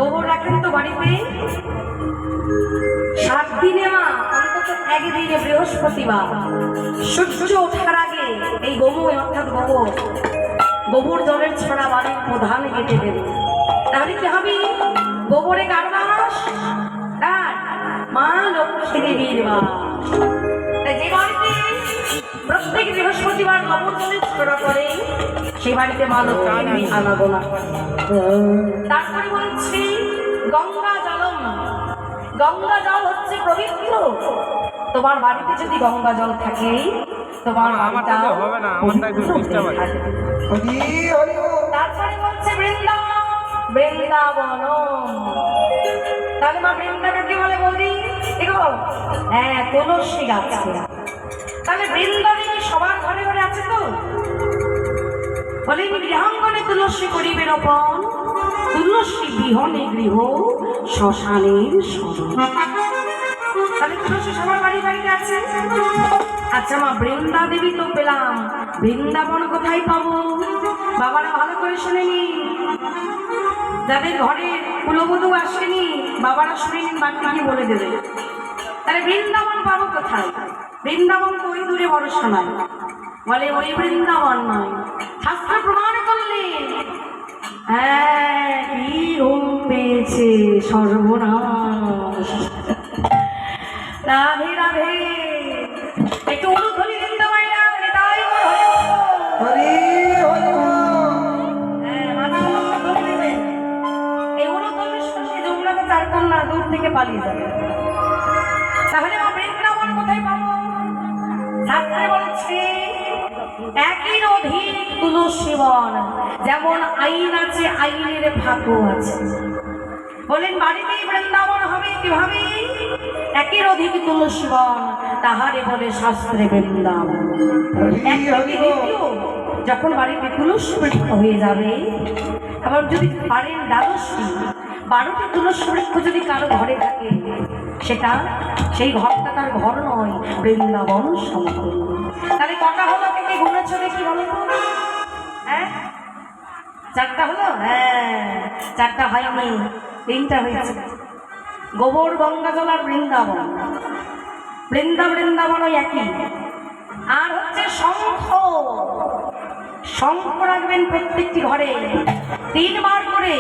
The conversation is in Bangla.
গোবর রাখেন তো বাড়িতে 7 দিনে মা, অন্তত একদিনে বৃহস্পতিবার সূর্য ওঠার আগে এই গোময় অর্থাৎ গোবর জলের ছড়া বাড়ির প্রধান কেটে দেবে। তাহলে কি হবে? গোবরে কার বাস? মা লক্ষ্মী দেবীর বাস। তাই যে বাড়িতে প্রত্যেক বৃহস্পতিবার গোবর জলের ছড়া পড়ে সেই বাড়িতে মা লক্ষ্মী আনাবো না। তারপরে বলছি গঙ্গা জলম, গঙ্গা জল হচ্ছে পবিত্র। তোমার বাড়িতে যদি গঙ্গা জল থাকে তোমার বাড়িটা হবে না, আমারটা একটু ডিস্টার্ব আছে। তারপরে বলছে বৃন্দাবন, বৃন্দাবন। তাহলে মা বৃন্দাকে কি বলে বলি? দেখো হ্যাঁ, তুলসী গাছ। তাহলে বৃন্দাবনী সবার ঘরে ঘরে আছে তো? বলে গৃহাঙ্গনে তুলসী করিবে রোপণ, তুলসী বিহনে গৃহ শ্মশানের সমান। তাহলে তুলসী সবার বাড়ি বাড়িতে আছে। আচ্ছা মা, বৃন্দা দেবী তো পেলাম, বৃন্দাবন কোথায় পাবো? বাবারা ভালো করে শুনে নি, যাদের ঘরে কুলবধূ আসেনি বাবারা শুনে নিন, বাড়িতে গিয়ে বলে দেবে। তাহলে বৃন্দাবন পাবো কোথায়? বৃন্দাবন তো ওই দূরে ভরসা নয়। বলে ওই বৃন্দাবন নয়, শাস্ত্র প্রমাণ করলে হ্যাঁ কি ঘুম পেয়েছে, সর্বনাশ। রাধে রাধে, একটু অনুধ্বনি দিতে পারি না? তাই এই অনুধ্বনির সঙ্গে যমুনাকে চার কন্যা দূর থেকে পালিয়ে যাবে। তাহলে বৃন্দাবন কোথায় পাবো? শাস্ত্রে বলছে একই অধিক তুলসী বন, যেমন আইন আছে আইনের ফাঁকও আছে। বলেন বাড়িতেই বৃন্দাবন হবে কিভাবে? একের অধিক তুলসী বন, তাহারে বলে শাস্ত্রে বৃন্দাবন। যখন বাড়িতে তুলসী বৃক্ষ হয়ে যাবে, আবার যদি পারেন 12টি তুলসী বৃক্ষ যদি কারো ঘরে থাকে, সেটা সেই ঘরটা তার ঘর নয়, বৃন্দাবন সমতুল্য। তাহলে কটা হলো? থেকে গুনেছ দেখি বলো তো? হ্যাঁ, 4টা হলো? হ্যাঁ, 4টা হয়নি, 3টা হয়েছে। গোবর, গঙ্গা জল আর বৃন্দাবন। বৃন্দাবন ওই একই। আর হচ্ছে শঙ্খ, শঙ্খ রাখবেন প্রত্যেকটি ঘরে 3 বার করে।